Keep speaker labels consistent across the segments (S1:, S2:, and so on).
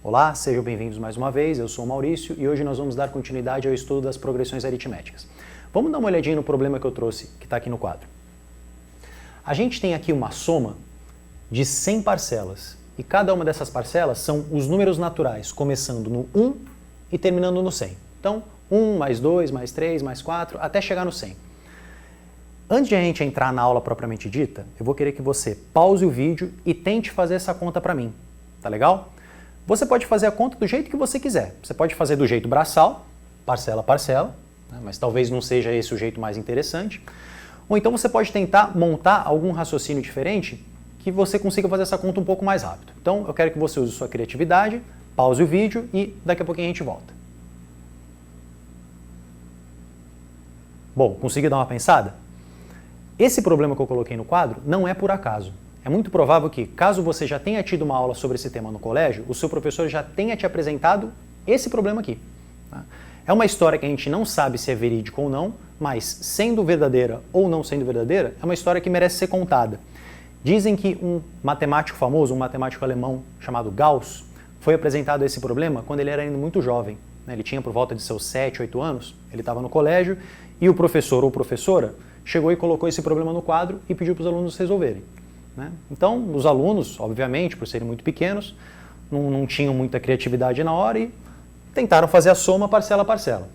S1: Olá, sejam bem-vindos mais uma vez, eu sou o Maurício e hoje nós vamos dar continuidade ao estudo das progressões aritméticas. Vamos dar uma olhadinha no problema que eu trouxe, que está aqui no quadro. A gente tem aqui uma soma de 100 parcelas e cada uma dessas parcelas são os números naturais, começando no 1 e terminando no 100. Então, 1 mais 2 mais 3 mais 4 até chegar no 100. Antes de a gente entrar na aula propriamente dita, eu vou querer que você pause o vídeo e tente fazer essa conta para mim, tá legal? Você pode fazer a conta do jeito que você quiser. Você pode fazer do jeito braçal, parcela a parcela, né? Mas talvez não seja esse o jeito mais interessante. Ou então você pode tentar montar algum raciocínio diferente que você consiga fazer essa conta um pouco mais rápido. Então eu quero que você use sua criatividade, pause o vídeo e daqui a pouquinho a gente volta. Bom, conseguiu dar uma pensada? Esse problema que eu coloquei no quadro não é por acaso. É muito provável que, caso você já tenha tido uma aula sobre esse tema no colégio, o seu professor já tenha te apresentado esse problema aqui. Tá? É uma história que a gente não sabe se é verídica ou não, mas sendo verdadeira ou não sendo verdadeira, é uma história que merece ser contada. Dizem que um matemático famoso, um matemático alemão chamado Gauss, foi apresentado esse problema quando ele era ainda muito jovem. Ele tinha por volta de seus 7, 8 anos, ele estava no colégio e o professor ou professora chegou e colocou esse problema no quadro e pediu para os alunos resolverem. Então, os alunos, obviamente, por serem muito pequenos, não tinham muita criatividade na hora e tentaram fazer a soma parcela a parcela.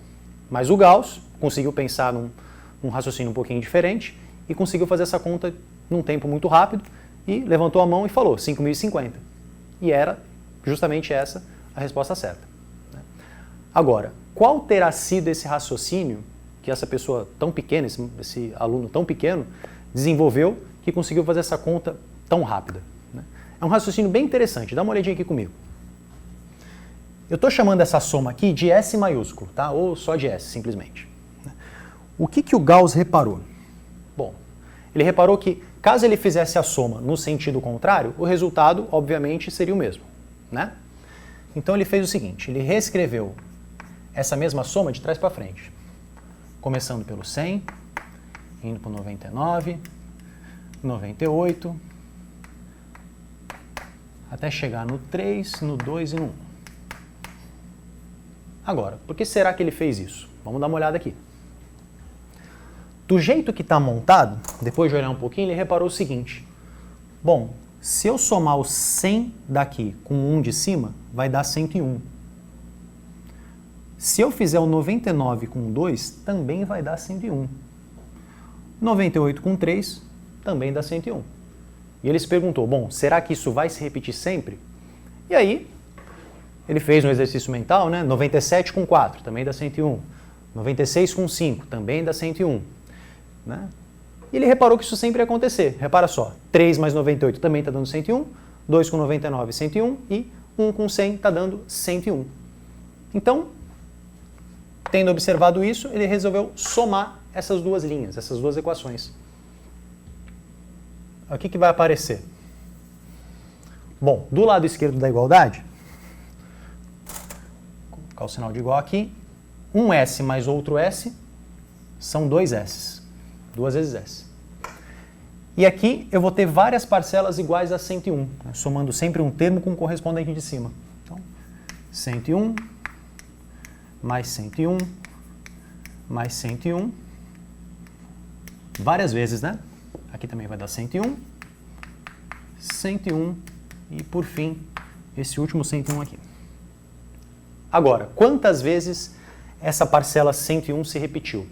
S1: Mas o Gauss conseguiu pensar num raciocínio um pouquinho diferente e conseguiu fazer essa conta num tempo muito rápido e levantou a mão e falou 5.050. E era justamente essa a resposta certa. Agora, qual terá sido esse raciocínio que essa pessoa tão pequena, esse aluno tão pequeno, desenvolveu que conseguiu fazer essa conta tão rápida? É um raciocínio bem interessante, dá uma olhadinha aqui comigo. Eu estou chamando essa soma aqui de S maiúsculo, tá? Ou só de S, simplesmente. O que o Gauss reparou? Bom, ele reparou que caso ele fizesse a soma no sentido contrário, o resultado, obviamente, seria o mesmo, né? Então ele fez o seguinte, ele reescreveu essa mesma soma de trás para frente. Começando pelo 100, indo para o 99, 98, até chegar no 3, no 2 e no 1. Agora, por que será que ele fez isso? Vamos dar uma olhada aqui. Do jeito que está montado, depois de olhar um pouquinho, ele reparou o seguinte. Bom, se eu somar o 100 daqui com o 1 de cima, vai dar 101. Se eu fizer o 99 com 2, também vai dar 101. 98 com 3, também dá 101. E ele se perguntou, bom, será que isso vai se repetir sempre? E aí, ele fez um exercício mental, né? 97 com 4, também dá 101. 96 com 5, também dá 101. Né? E ele reparou que isso sempre ia acontecer. Repara só, 3 mais 98 também está dando 101, 2 com 99, 101 e 1 com 100 está dando 101. Então, tendo observado isso, ele resolveu somar essas duas linhas, essas duas equações. O que vai aparecer? Bom, do lado esquerdo da igualdade, vou colocar o sinal de igual aqui, um S mais outro S são dois S, duas vezes S. E aqui eu vou ter várias parcelas iguais a 101, né, somando sempre um termo com o correspondente de cima. Então, 101 mais 101 mais 101, várias vezes, né? Aqui também vai dar 101, 101 e, por fim, esse último 101 aqui. Agora, quantas vezes essa parcela 101 se repetiu?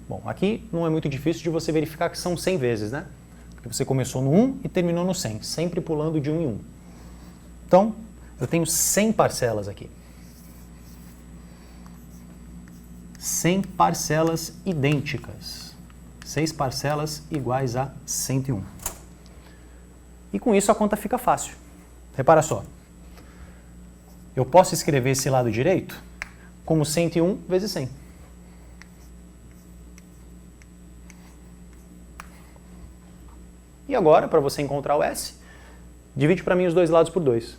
S1: Bom, aqui não é muito difícil de você verificar que são 100 vezes, né? Porque você começou no 1 e terminou no 100, sempre pulando de 1 em 1. Então, eu tenho 100 parcelas aqui. 100 parcelas idênticas. 6 parcelas iguais a 101. E com isso a conta fica fácil. Repara só. Eu posso escrever esse lado direito como 101 vezes 100. E agora, para você encontrar o S, divide para mim os dois lados por 2.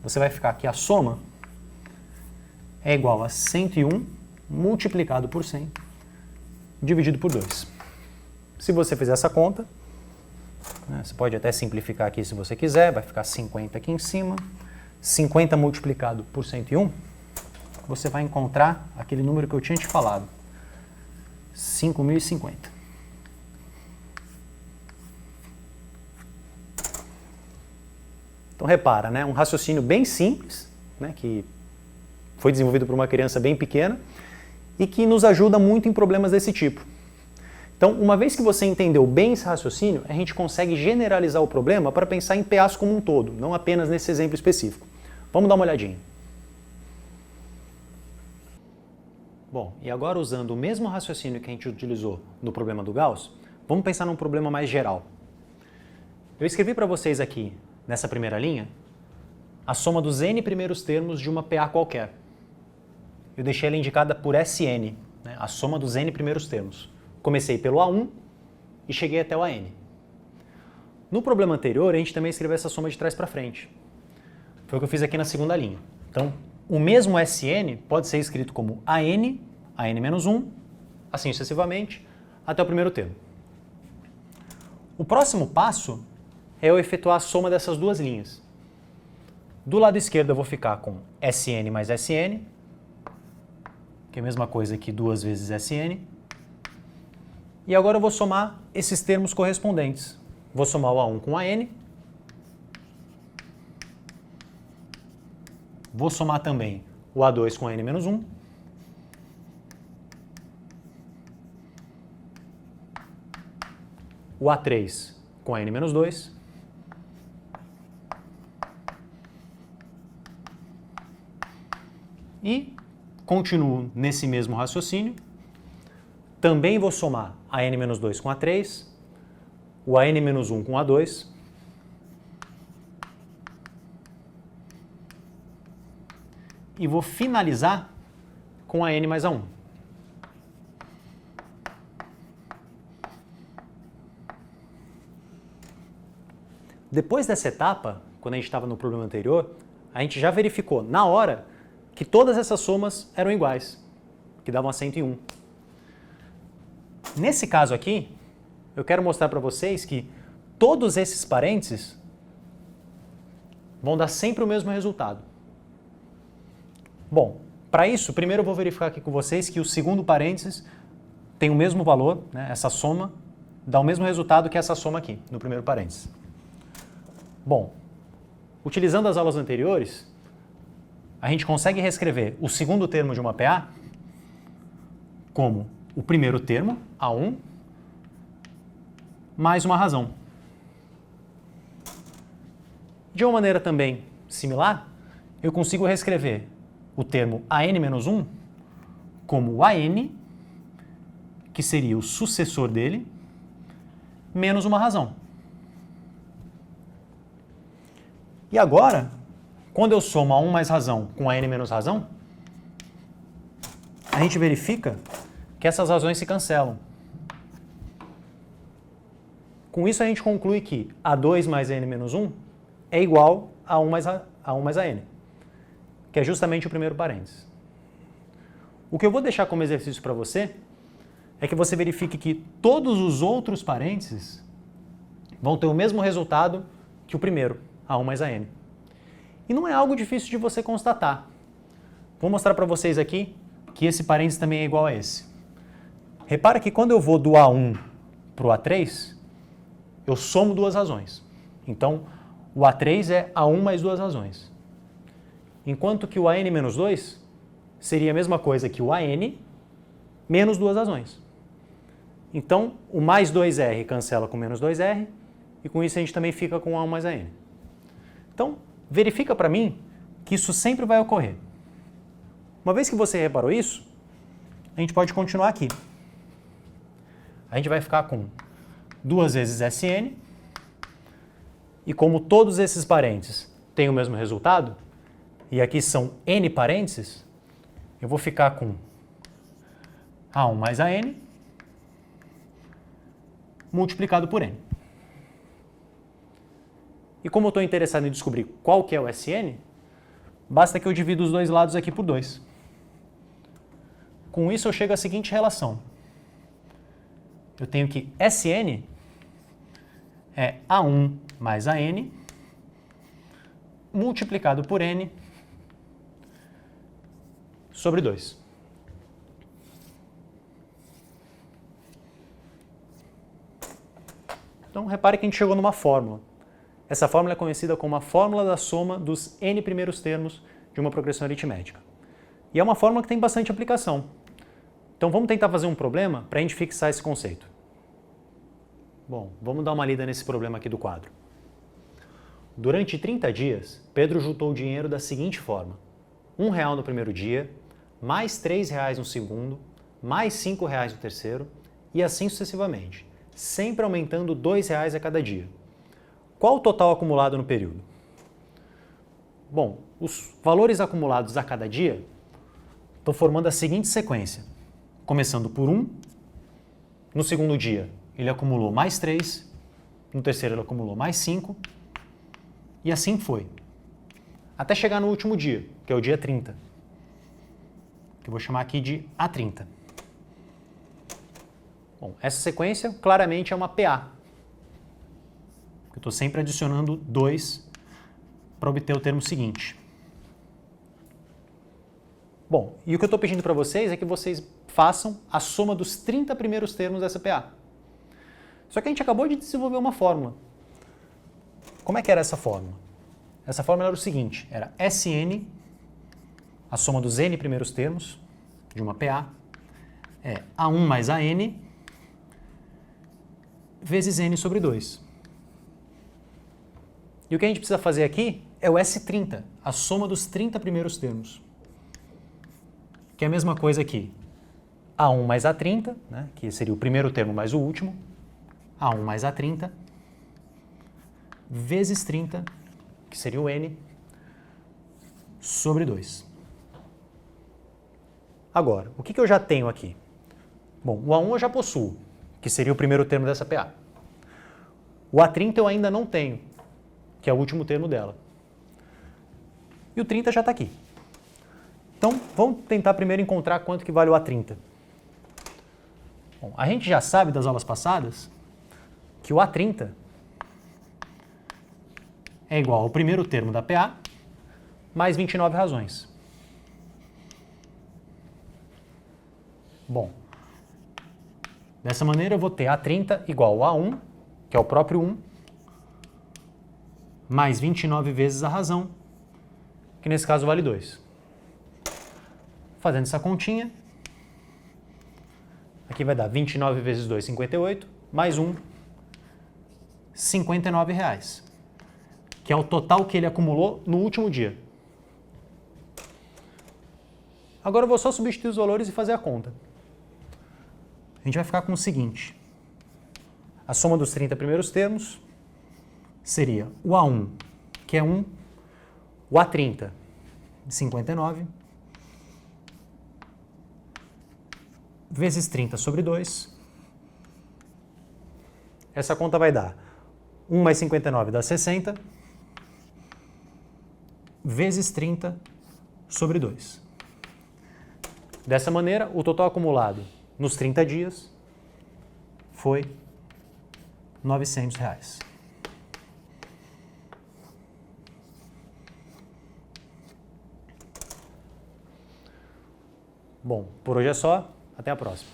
S1: Você vai ficar que a soma é igual a 101 multiplicado por 100 dividido por 2. Se você fizer essa conta, né, você pode até simplificar aqui se você quiser, vai ficar 50 aqui em cima, 50 multiplicado por 101, você vai encontrar aquele número que eu tinha te falado, 5.050. Então repara, né? Um raciocínio bem simples, né? Que foi desenvolvido por uma criança bem pequena e que nos ajuda muito em problemas desse tipo. Então, uma vez que você entendeu bem esse raciocínio, a gente consegue generalizar o problema para pensar em PAs como um todo, não apenas nesse exemplo específico. Vamos dar uma olhadinha. Bom, e agora usando o mesmo raciocínio que a gente utilizou no problema do Gauss, vamos pensar num problema mais geral. Eu escrevi para vocês aqui, nessa primeira linha, a soma dos n primeiros termos de uma PA qualquer. Eu deixei ela indicada por Sn, né, a soma dos n primeiros termos. Comecei pelo A1 e cheguei até o AN. No problema anterior, a gente também escreveu essa soma de trás para frente. Foi o que eu fiz aqui na segunda linha. Então, o mesmo Sn pode ser escrito como AN, AN-1, assim sucessivamente, até o primeiro termo. O próximo passo é eu efetuar a soma dessas duas linhas. Do lado esquerdo eu vou ficar com Sn mais Sn, que é a mesma coisa que 2 vezes Sn. E agora eu vou somar esses termos correspondentes. Vou somar o A1 com o AN. Vou somar também o A2 com o AN-1. O A3 com a N-2. E continuo nesse mesmo raciocínio. Também vou somar a N-2 com A3, o AN-1 com A2, e vou finalizar com a N mais A1. Depois dessa etapa, quando a gente estava no problema anterior, a gente já verificou na hora que todas essas somas eram iguais, que davam a 101. Nesse caso aqui, eu quero mostrar para vocês que todos esses parênteses vão dar sempre o mesmo resultado. Bom, para isso, primeiro eu vou verificar aqui com vocês que o segundo parênteses tem o mesmo valor, né? Essa soma dá o mesmo resultado que essa soma aqui, no primeiro parênteses. Bom, utilizando as aulas anteriores, a gente consegue reescrever o segundo termo de uma PA como o primeiro termo, A1, mais uma razão. De uma maneira também similar, eu consigo reescrever o termo AN-1 como o AN, que seria o sucessor dele, menos uma razão. E agora, quando eu somo A1 mais razão com AN menos razão, a gente verifica que essas razões se cancelam. Com isso, a gente conclui que A2 mais AN menos 1 é igual a A1 mais AN, que é justamente o primeiro parênteses. O que eu vou deixar como exercício para você é que você verifique que todos os outros parênteses vão ter o mesmo resultado que o primeiro, A1 mais AN. E não é algo difícil de você constatar. Vou mostrar para vocês aqui que esse parênteses também é igual a esse. Repara que quando eu vou do A1 para o A3, eu somo duas razões. Então, o A3 é A1 mais duas razões. Enquanto que o AN menos 2 seria a mesma coisa que o AN menos duas razões. Então, o mais 2R cancela com menos 2R, e com isso a gente também fica com A1 mais AN. Então, verifica para mim que isso sempre vai ocorrer. Uma vez que você reparou isso, a gente pode continuar aqui. A gente vai ficar com 2 vezes Sn, e como todos esses parênteses têm o mesmo resultado, e aqui são N parênteses, eu vou ficar com A1 mais AN multiplicado por N. E como eu estou interessado em descobrir qual que é o Sn, basta que eu divida os dois lados aqui por 2. Com isso eu chego à seguinte relação. Eu tenho que Sn é A1 mais AN multiplicado por n sobre 2. Então, repare que a gente chegou numa fórmula. Essa fórmula é conhecida como a fórmula da soma dos n primeiros termos de uma progressão aritmética. E é uma fórmula que tem bastante aplicação. Então, vamos tentar fazer um problema para a gente fixar esse conceito. Bom, vamos dar uma lida nesse problema aqui do quadro. Durante 30 dias, Pedro juntou o dinheiro da seguinte forma: R$1 no primeiro dia, mais R$3 no segundo, mais R$5 no terceiro e assim sucessivamente, sempre aumentando R$2 a cada dia. Qual o total acumulado no período? Bom, os valores acumulados a cada dia estão formando a seguinte sequência. Começando por 1, no segundo dia ele acumulou mais 3, no terceiro ele acumulou mais 5, e assim foi. Até chegar no último dia, que é o dia 30, que eu vou chamar aqui de A30. Bom, essa sequência claramente é uma PA. Eu estou sempre adicionando 2 para obter o termo seguinte. Bom, e o que eu estou pedindo para vocês é que vocês façam a soma dos 30 primeiros termos dessa PA. Só que a gente acabou de desenvolver uma fórmula. Como é que era essa fórmula? Essa fórmula era o seguinte, era Sn, a soma dos n primeiros termos de uma PA, é A1 mais AN vezes n sobre 2. E o que a gente precisa fazer aqui é o S30, a soma dos 30 primeiros termos. Que é a mesma coisa aqui. A1 mais A30, né, que seria o primeiro termo mais o último, A1 mais A30, vezes 30, que seria o n, sobre 2. Agora, o que eu já tenho aqui? Bom, o A1 eu já possuo, que seria o primeiro termo dessa PA. O A30 eu ainda não tenho, que é o último termo dela. E o 30 já está aqui. Então, vamos tentar primeiro encontrar quanto que vale o A30. Bom, a gente já sabe das aulas passadas que o A30 é igual ao primeiro termo da PA mais 29 razões. Bom, dessa maneira eu vou ter A30 igual a 1, que é o próprio 1, mais 29 vezes a razão, que nesse caso vale 2. Fazendo essa continha, aqui vai dar 29 vezes 2, 58, mais 1, R$59, que é o total que ele acumulou no último dia. Agora eu vou só substituir os valores e fazer a conta. A gente vai ficar com o seguinte. A soma dos 30 primeiros termos seria o A1, que é 1, o A30, 59, vezes 30 sobre 2. Essa conta vai dar 1 mais 59 dá 60, vezes 30 sobre 2. Dessa maneira, o total acumulado nos 30 dias foi R$900. Bom, por hoje é só. Até a próxima.